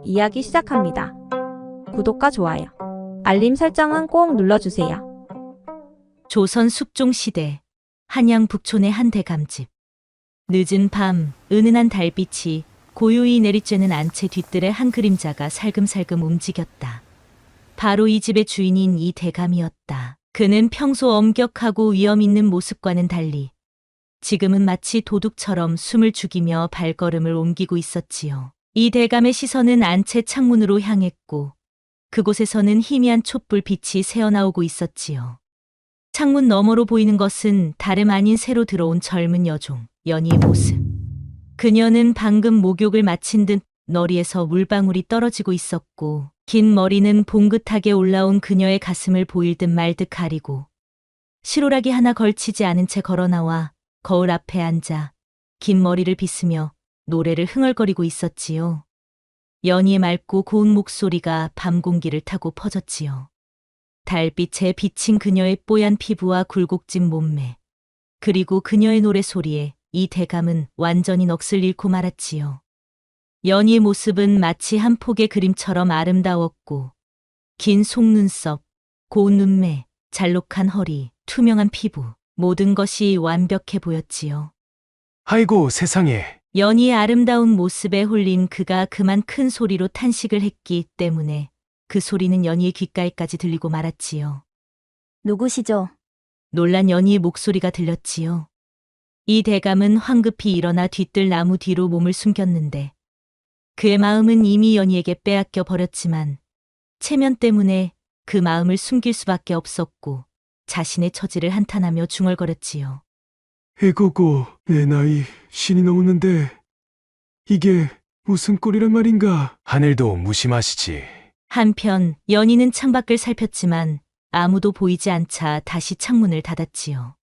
이야기 시작합니다. 구독과 좋아요, 알림 설정은 꼭 눌러주세요. 조선 숙종시대 한양 북촌의 한 대감집. 늦은 밤 은은한 달빛이 고요히 내리쬐는 안채 뒤뜰에 한 그림자가 살금살금 움직였다. 바로 이 집의 주인인 이 대감이었다. 그는 평소 엄격하고 위험 있는 모습과는 달리 지금은 마치 도둑처럼 숨을 죽이며 발걸음을 옮기고 있었지요. 이 대감의 시선은 안채 창문으로 향했고 그곳에서는 희미한 촛불 빛이 새어나오고 있었지요. 창문 너머로 보이는 것은 다름 아닌 새로 들어온 젊은 여종, 연희의 모습. 그녀는 방금 목욕을 마친 듯 너리에서 물방울이 떨어지고 있었고 긴 머리는 봉긋하게 올라온 그녀의 가슴을 보일 듯 말 듯 가리고 실오라기 하나 걸치지 않은 채 걸어나와 거울 앞에 앉아 긴 머리를 빗으며 노래를 흥얼거리고 있었지요. 연희의 맑고 고운 목소리가 밤 공기를 타고 퍼졌지요. 달빛에 비친 그녀의 뽀얀 피부와 굴곡진 몸매, 그리고 그녀의 노래소리에 이 대감은 완전히 넋을 잃고 말았지요. 연희의 모습은 마치 한 폭의 그림처럼 아름다웠고 긴 속눈썹, 고운 눈매, 잘록한 허리, 투명한 피부, 모든 것이 완벽해 보였지요. 아이고 세상에. 연희의 아름다운 모습에 홀린 그가 그만 큰 소리로 탄식을 했기 때문에 그 소리는 연희의 귓가에까지 들리고 말았지요. 누구시죠? 놀란 연희의 목소리가 들렸지요. 이 대감은 황급히 일어나 뒤뜰 나무 뒤로 몸을 숨겼는데 그의 마음은 이미 연희에게 빼앗겨 버렸지만 체면 때문에 그 마음을 숨길 수밖에 없었고 자신의 처지를 한탄하며 중얼거렸지요. 에고고 내 나이 신이 넘었는데 이게 무슨 꼴이란 말인가. 하늘도 무심하시지. 한편 연희는 창밖을 살폈지만 아무도 보이지 않자 다시 창문을 닫았지요.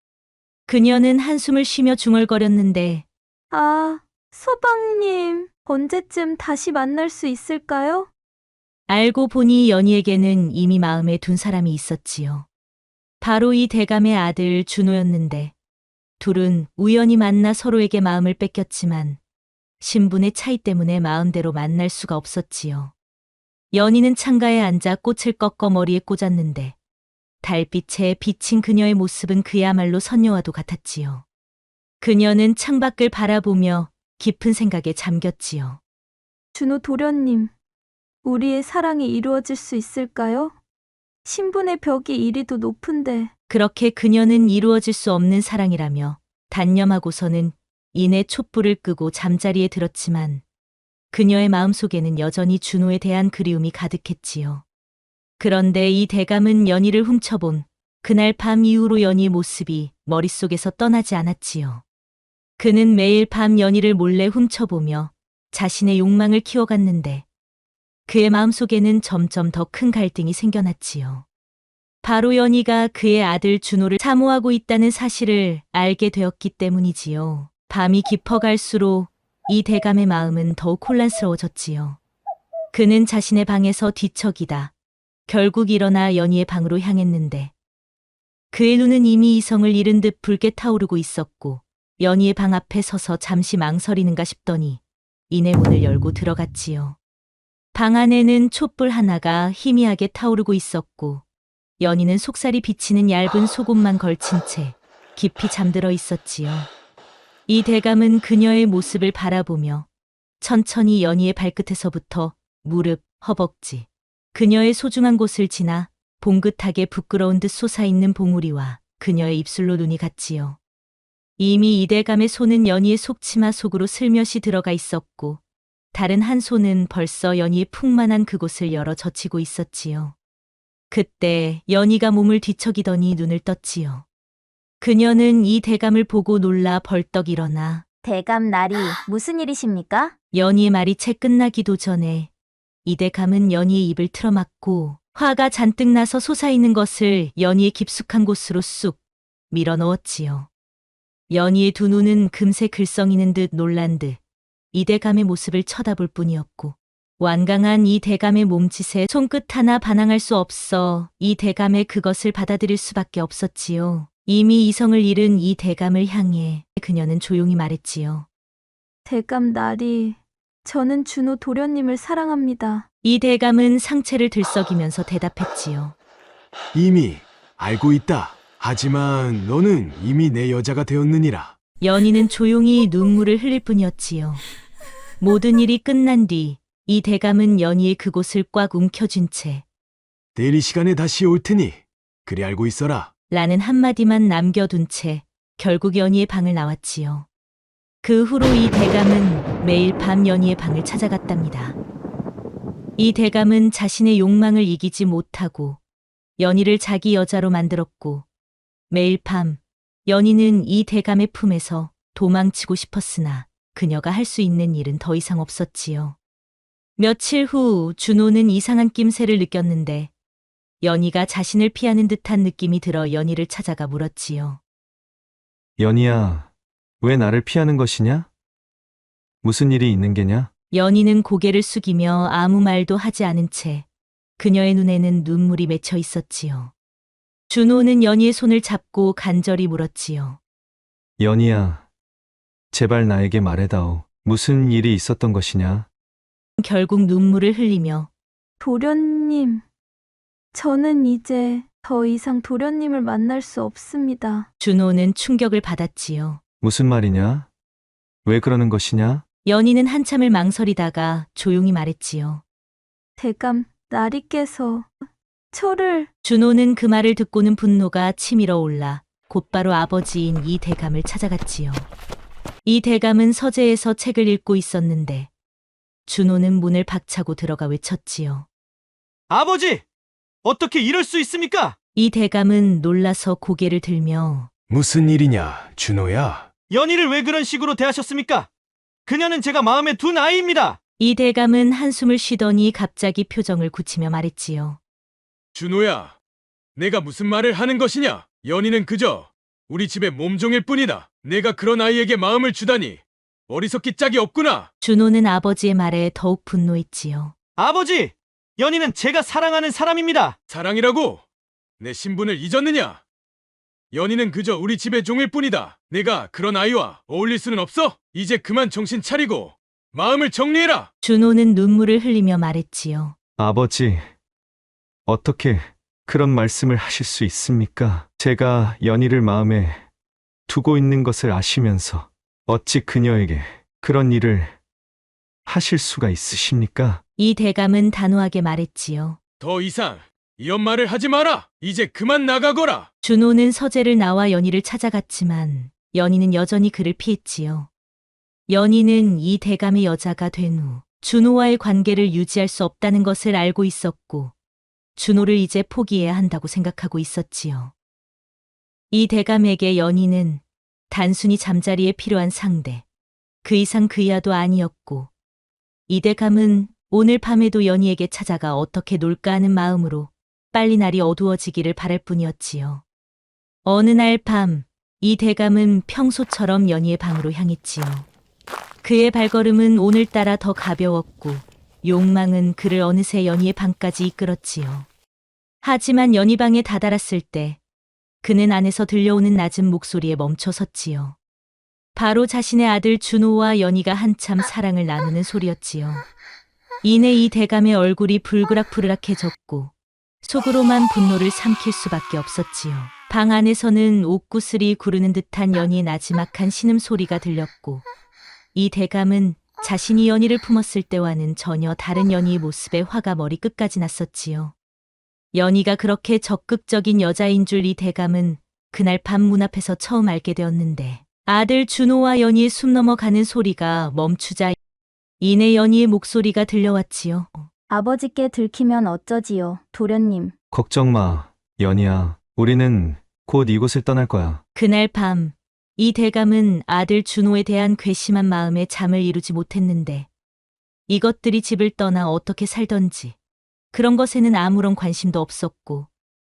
그녀는 한숨을 쉬며 중얼거렸는데 아, 소방님, 언제쯤 다시 만날 수 있을까요? 알고 보니 연희에게는 이미 마음에 둔 사람이 있었지요. 바로 이 대감의 아들 준호였는데 둘은 우연히 만나 서로에게 마음을 뺏겼지만 신분의 차이 때문에 마음대로 만날 수가 없었지요. 연희는 창가에 앉아 꽃을 꺾어 머리에 꽂았는데 달빛에 비친 그녀의 모습은 그야말로 선녀와도 같았지요. 그녀는 창밖을 바라보며 깊은 생각에 잠겼지요. 준호 도련님, 우리의 사랑이 이루어질 수 있을까요? 신분의 벽이 이리도 높은데. 그렇게 그녀는 이루어질 수 없는 사랑이라며 단념하고서는 이내 촛불을 끄고 잠자리에 들었지만 그녀의 마음속에는 여전히 준호에 대한 그리움이 가득했지요. 그런데 이 대감은 연희를 훔쳐본 그날 밤 이후로 연희의 모습이 머릿속에서 떠나지 않았지요. 그는 매일 밤 연희를 몰래 훔쳐보며 자신의 욕망을 키워갔는데 그의 마음속에는 점점 더 큰 갈등이 생겨났지요. 바로 연희가 그의 아들 준호를 사모하고 있다는 사실을 알게 되었기 때문이지요. 밤이 깊어갈수록 이 대감의 마음은 더욱 혼란스러워졌지요. 그는 자신의 방에서 뒤척이다 결국 일어나 연희의 방으로 향했는데 그의 눈은 이미 이성을 잃은 듯 붉게 타오르고 있었고 연희의 방 앞에 서서 잠시 망설이는가 싶더니 이내 문을 열고 들어갔지요. 방 안에는 촛불 하나가 희미하게 타오르고 있었고 연희는 속살이 비치는 얇은 속옷만 걸친 채 깊이 잠들어 있었지요. 이 대감은 그녀의 모습을 바라보며 천천히 연희의 발끝에서부터 무릎, 허벅지, 그녀의 소중한 곳을 지나 봉긋하게 부끄러운 듯 솟아있는 봉우리와 그녀의 입술로 눈이 갔지요. 이미 이 대감의 손은 연희의 속치마 속으로 슬며시 들어가 있었고 다른 한 손은 벌써 연희의 풍만한 그곳을 열어 젖히고 있었지요. 그때 연희가 몸을 뒤척이더니 눈을 떴지요. 그녀는 이 대감을 보고 놀라 벌떡 일어나 대감 날이 무슨 일이십니까? 연희의 말이 채 끝나기도 전에 이 대감은 연희의 입을 틀어막고 화가 잔뜩 나서 솟아있는 것을 연희의 깊숙한 곳으로 쑥 밀어넣었지요. 연희의 두 눈은 금세 글썽이는 듯 놀란 듯 이 대감의 모습을 쳐다볼 뿐이었고 완강한 이 대감의 몸짓에 손끝 하나 반항할 수 없어 이 대감의 그것을 받아들일 수밖에 없었지요. 이미 이성을 잃은 이 대감을 향해 그녀는 조용히 말했지요. 대감 날이 저는 준호 도련님을 사랑합니다. 이 대감은 상체를 들썩이면서 대답했지요. 이미 알고 있다. 하지만 너는 이미 내 여자가 되었느니라. 연희는 조용히 눈물을 흘릴 뿐이었지요. 모든 일이 끝난 뒤 이 대감은 연희의 그곳을 꽉 움켜쥔 채 대리 시간에 다시 올 테니 그리 알고 있어라. 라는 한마디만 남겨둔 채 결국 연희의 방을 나왔지요. 그 후로 이 대감은 매일 밤 연희의 방을 찾아갔답니다. 이 대감은 자신의 욕망을 이기지 못하고 연희를 자기 여자로 만들었고 매일 밤 연희는 이 대감의 품에서 도망치고 싶었으나 그녀가 할 수 있는 일은 더 이상 없었지요. 며칠 후 준호는 이상한 낌새를 느꼈는데 연희가 자신을 피하는 듯한 느낌이 들어 연희를 찾아가 물었지요. 연희야, 왜 나를 피하는 것이냐? 무슨 일이 있는 게냐? 연희는 고개를 숙이며 아무 말도 하지 않은 채 그녀의 눈에는 눈물이 맺혀 있었지요. 준호는 연희의 손을 잡고 간절히 물었지요. 연희야, 제발 나에게 말해다오. 무슨 일이 있었던 것이냐? 결국 눈물을 흘리며 도련님, 저는 이제 더 이상 도련님을 만날 수 없습니다. 준호는 충격을 받았지요. 무슨 말이냐? 왜 그러는 것이냐? 연희는 한참을 망설이다가 조용히 말했지요. 대감, 나리께서 저를 준호는 그 말을 듣고는 분노가 치밀어 올라 곧바로 아버지인 이 대감을 찾아갔지요. 이 대감은 서재에서 책을 읽고 있었는데 준호는 문을 박차고 들어가 외쳤지요. 아버지! 어떻게 이럴 수 있습니까? 이 대감은 놀라서 고개를 들며 무슨 일이냐, 준호야? 연희를 왜 그런 식으로 대하셨습니까? 그녀는 제가 마음에 둔 아이입니다. 이 대감은 한숨을 쉬더니 갑자기 표정을 굳히며 말했지요. 준호야, 내가 무슨 말을 하는 것이냐? 연희는 그저 우리 집의 몸종일 뿐이다. 내가 그런 아이에게 마음을 주다니 어리석기 짝이 없구나. 준호는 아버지의 말에 더욱 분노했지요. 아버지! 연희는 제가 사랑하는 사람입니다. 사랑이라고? 내 신분을 잊었느냐? 연희는 그저 우리 집의 종일 뿐이다. 내가 그런 아이와 어울릴 수는 없어? 이제 그만 정신 차리고 마음을 정리해라. 준호는 눈물을 흘리며 말했지요. 아버지, 어떻게 그런 말씀을 하실 수 있습니까? 제가 연희를 마음에 두고 있는 것을 아시면서 어찌 그녀에게 그런 일을 하실 수가 있으십니까? 이 대감은 단호하게 말했지요. 더 이상 이런 말을 하지 마라. 이제 그만 나가거라. 준호는 서재를 나와 연희를 찾아갔지만 연희는 여전히 그를 피했지요. 연희는 이 대감의 여자가 된 후 준호와의 관계를 유지할 수 없다는 것을 알고 있었고 준호를 이제 포기해야 한다고 생각하고 있었지요. 이 대감에게 연희는 단순히 잠자리에 필요한 상대, 그 이상 그 이하도 아니었고 이 대감은 오늘 밤에도 연희에게 찾아가 어떻게 놀까 하는 마음으로 빨리 날이 어두워지기를 바랄 뿐이었지요. 어느 날 밤, 이 대감은 평소처럼 연희의 방으로 향했지요. 그의 발걸음은 오늘따라 더 가벼웠고 욕망은 그를 어느새 연희의 방까지 이끌었지요. 하지만 연희 방에 다다랐을 때 그는 안에서 들려오는 낮은 목소리에 멈춰섰지요. 바로 자신의 아들 준호와 연희가 한참 사랑을 나누는 소리였지요. 이내 이 대감의 얼굴이 불그락불락해졌고 속으로만 분노를 삼킬 수밖에 없었지요. 방 안에서는 옥구슬이 구르는 듯한 연희의 나지막한 신음소리가 들렸고 이 대감은 자신이 연희를 품었을 때와는 전혀 다른 연희의 모습에 화가 머리끝까지 났었지요. 연희가 그렇게 적극적인 여자인 줄 이 대감은 그날 밤 문 앞에서 처음 알게 되었는데 아들 준호와 연희의 숨 넘어가는 소리가 멈추자 이내 연희의 목소리가 들려왔지요. 아버지께 들키면 어쩌지요, 도련님. 걱정 마, 연희야. 우리는 곧 이곳을 떠날 거야. 그날 밤 이 대감은 아들 준호에 대한 괘씸한 마음에 잠을 이루지 못했는데 이것들이 집을 떠나 어떻게 살던지 그런 것에는 아무런 관심도 없었고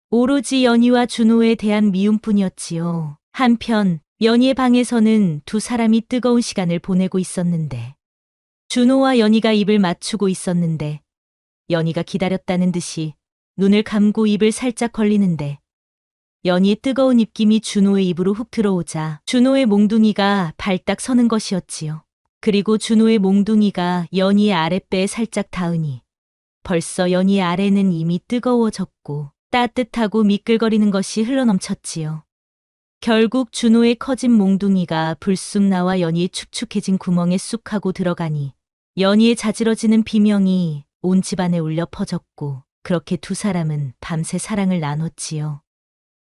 오로지 연희와 준호에 대한 미움뿐이었지요. 한편 연희의 방에서는 두 사람이 뜨거운 시간을 보내고 있었는데 준호와 연희가 입을 맞추고 있었는데 연희가 기다렸다는 듯이 눈을 감고 입을 살짝 벌리는데 연희의 뜨거운 입김이 준호의 입으로 훅 들어오자 준호의 몽둥이가 발딱 서는 것이었지요. 그리고 준호의 몽둥이가 연희의 아랫배에 살짝 닿으니 벌써 연희의 아래는 이미 뜨거워졌고 따뜻하고 미끌거리는 것이 흘러넘쳤지요. 결국 준호의 커진 몽둥이가 불쑥 나와 연희의 축축해진 구멍에 쑥 하고 들어가니 연희의 자지러지는 비명이 온 집안에 울려 퍼졌고 그렇게 두 사람은 밤새 사랑을 나눴지요.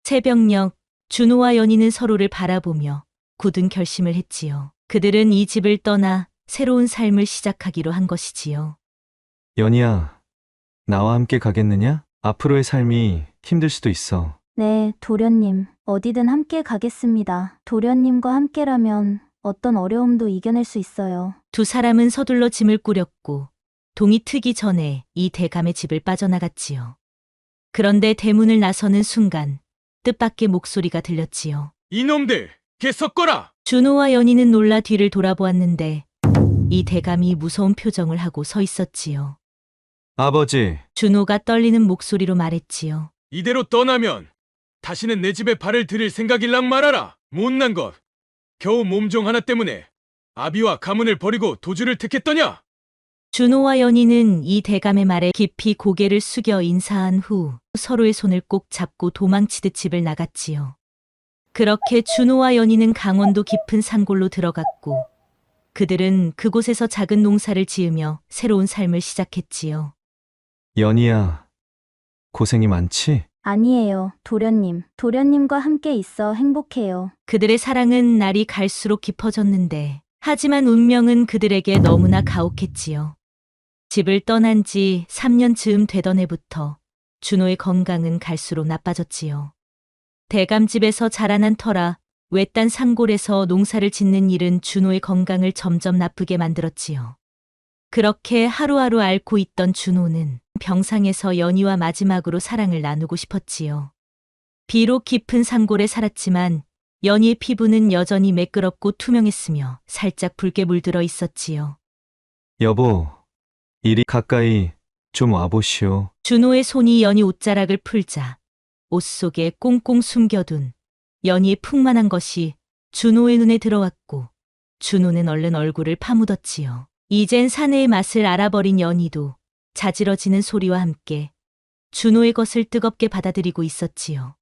새벽녘 준호와 연희는 서로를 바라보며 굳은 결심을 했지요. 그들은 이 집을 떠나 새로운 삶을 시작하기로 한 것이지요. 연희야, 나와 함께 가겠느냐? 앞으로의 삶이 힘들 수도 있어. 네, 도련님. 어디든 함께 가겠습니다. 도련님과 함께라면 어떤 어려움도 이겨낼 수 있어요. 두 사람은 서둘러 짐을 꾸렸고 동이 트기 전에 이 대감의 집을 빠져나갔지요. 그런데 대문을 나서는 순간 뜻밖의 목소리가 들렸지요. 이놈들, 개 섞어라! 준호와 연희는 놀라 뒤를 돌아보았는데 이 대감이 무서운 표정을 하고 서 있었지요. 아버지, 준호가 떨리는 목소리로 말했지요. 이대로 떠나면 다시는 내 집에 발을 들일 생각일랑 말아라. 못난 것. 겨우 몸종 하나 때문에 아비와 가문을 버리고 도주를 택했더냐? 준호와 연희는 이 대감의 말에 깊이 고개를 숙여 인사한 후 서로의 손을 꼭 잡고 도망치듯 집을 나갔지요. 그렇게 준호와 연희는 강원도 깊은 산골로 들어갔고 그들은 그곳에서 작은 농사를 지으며 새로운 삶을 시작했지요. 연희야, 고생이 많지? 아니에요, 도련님. 도련님과 함께 있어 행복해요. 그들의 사랑은 날이 갈수록 깊어졌는데 하지만 운명은 그들에게 너무나 가혹했지요. 집을 떠난 지 3년 즈음 되던 해부터 준호의 건강은 갈수록 나빠졌지요. 대감집에서 자라난 터라 외딴 산골에서 농사를 짓는 일은 준호의 건강을 점점 나쁘게 만들었지요. 그렇게 하루하루 앓고 있던 준호는 병상에서 연희와 마지막으로 사랑을 나누고 싶었지요. 비록 깊은 산골에 살았지만 연희의 피부는 여전히 매끄럽고 투명했으며 살짝 붉게 물들어 있었지요. 여보, 이리 가까이 좀 와보시오. 준호의 손이 연희 옷자락을 풀자 옷 속에 꽁꽁 숨겨둔 연희의 풍만한 것이 준호의 눈에 들어왔고 준호는 얼른 얼굴을 파묻었지요. 이젠 사내의 맛을 알아버린 연희도 자지러지는 소리와 함께 준호의 것을 뜨겁게 받아들이고 있었지요.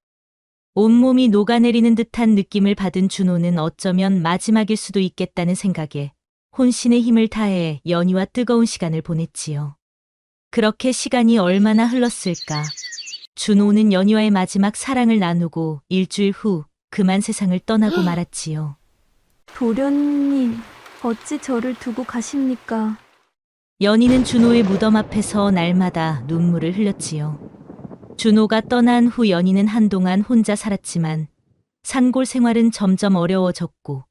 온몸이 녹아내리는 듯한 느낌을 받은 준호는 어쩌면 마지막일 수도 있겠다는 생각에 혼신의 힘을 다해 연희와 뜨거운 시간을 보냈지요. 그렇게 시간이 얼마나 흘렀을까. 준호는 연희와의 마지막 사랑을 나누고 일주일 후 그만 세상을 떠나고 말았지요. 도련님, 어찌 저를 두고 가십니까? 연희는 준호의 무덤 앞에서 날마다 눈물을 흘렸지요. 준호가 떠난 후 연희는 한동안 혼자 살았지만 산골 생활은 점점 어려워졌고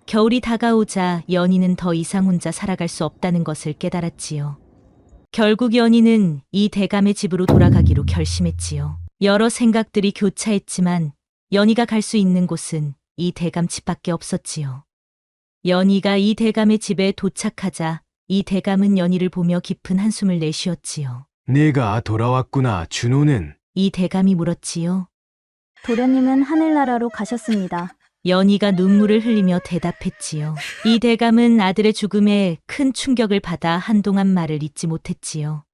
겨울이 다가오자 연희는 더 이상 혼자 살아갈 수 없다는 것을 깨달았지요. 결국 연희는 이 대감의 집으로 돌아가기로 결심했지요. 여러 생각들이 교차했지만 연희가 갈 수 있는 곳은 이 대감 집밖에 없었지요. 연희가 이 대감의 집에 도착하자 이 대감은 연희를 보며 깊은 한숨을 내쉬었지요. 내가 돌아왔구나, 준호는. 이 대감이 물었지요. 도련님은 하늘나라로 가셨습니다. 연희가 눈물을 흘리며 대답했지요. 이 대감은 아들의 죽음에 큰 충격을 받아 한동안 말을 잇지 못했지요.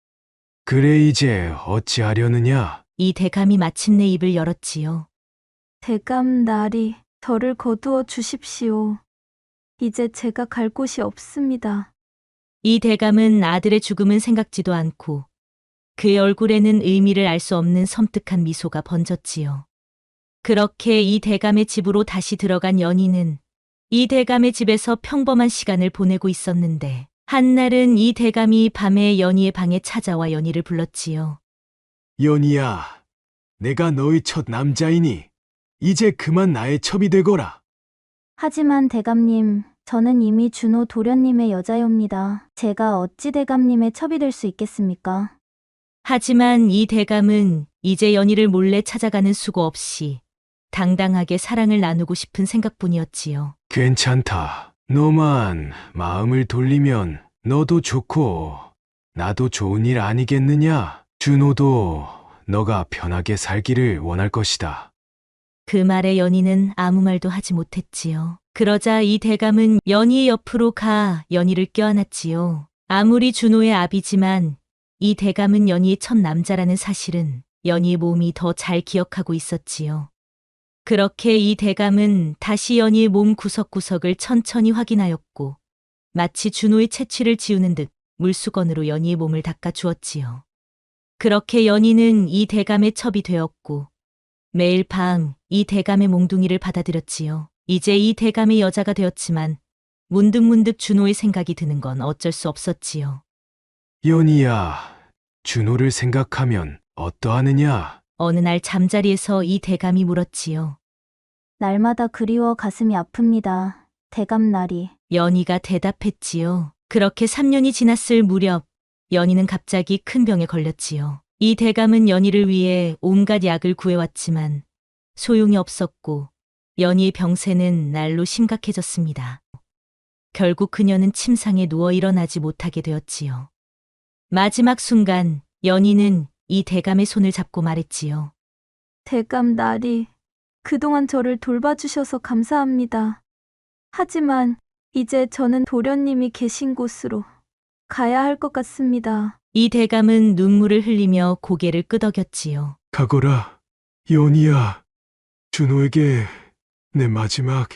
그래, 이제 어찌하려느냐? 이 대감이 마침내 입을 열었지요. 대감 나리, 저를 거두어 주십시오. 이제 제가 갈 곳이 없습니다. 이 대감은 아들의 죽음은 생각지도 않고 그의 얼굴에는 의미를 알 수 없는 섬뜩한 미소가 번졌지요. 그렇게 이 대감의 집으로 다시 들어간 연희는 이 대감의 집에서 평범한 시간을 보내고 있었는데 한날은 이 대감이 밤에 연희의 방에 찾아와 연희를 불렀지요. 연희야, 내가 너의 첫 남자이니 이제 그만 나의 첩이 되거라. 하지만 대감님, 저는 이미 준호 도련님의 여자요입니다. 제가 어찌 대감님의 첩이 될 수 있겠습니까? 하지만 이 대감은 이제 연희를 몰래 찾아가는 수고 없이 당당하게 사랑을 나누고 싶은 생각뿐이었지요. 괜찮다. 너만 마음을 돌리면 너도 좋고 나도 좋은 일 아니겠느냐? 준호도 너가 편하게 살기를 원할 것이다. 그 말에 연희는 아무 말도 하지 못했지요. 그러자 이 대감은 연희의 옆으로 가 연희를 껴안았지요. 아무리 준호의 아비지만 이 대감은 연희의 첫 남자라는 사실은 연희의 몸이 더 잘 기억하고 있었지요. 그렇게 이 대감은 다시 연희의 몸 구석구석을 천천히 확인하였고 마치 준호의 채취를 지우는 듯 물수건으로 연희의 몸을 닦아 주었지요. 그렇게 연희는 이 대감의 첩이 되었고 매일 밤 이 대감의 몽둥이를 받아들였지요. 이제 이 대감의 여자가 되었지만 문득문득 준호의 생각이 드는 건 어쩔 수 없었지요. 연희야, 준호를 생각하면 어떠하느냐? 어느 날 잠자리에서 이 대감이 물었지요. 날마다 그리워 가슴이 아픕니다. 대감날이. 연희가 대답했지요. 그렇게 3년이 지났을 무렵 연희는 갑자기 큰 병에 걸렸지요. 이 대감은 연희를 위해 온갖 약을 구해왔지만 소용이 없었고 연희의 병세는 날로 심각해졌습니다. 결국 그녀는 침상에 누워 일어나지 못하게 되었지요. 마지막 순간 연희는 이 대감의 손을 잡고 말했지요. 대감날이. 그동안 저를 돌봐주셔서 감사합니다. 하지만 이제 저는 도련님이 계신 곳으로 가야 할 것 같습니다. 이 대감은 눈물을 흘리며 고개를 끄덕였지요. 가거라, 연희야. 준호에게 내 마지막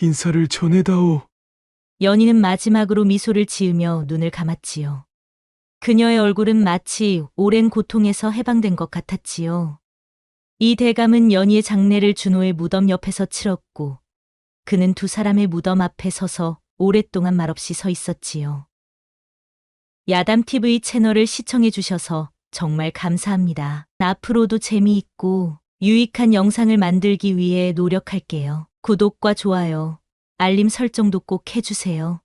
인사를 전해다오. 연희는 마지막으로 미소를 지으며 눈을 감았지요. 그녀의 얼굴은 마치 오랜 고통에서 해방된 것 같았지요. 이 대감은 연희의 장례를 준호의 무덤 옆에서 치렀고 그는 두 사람의 무덤 앞에 서서 오랫동안 말없이 서 있었지요. 야담TV 채널을 시청해 주셔서 정말 감사합니다. 앞으로도 재미있고 유익한 영상을 만들기 위해 노력할게요. 구독과 좋아요, 알림 설정도 꼭 해주세요.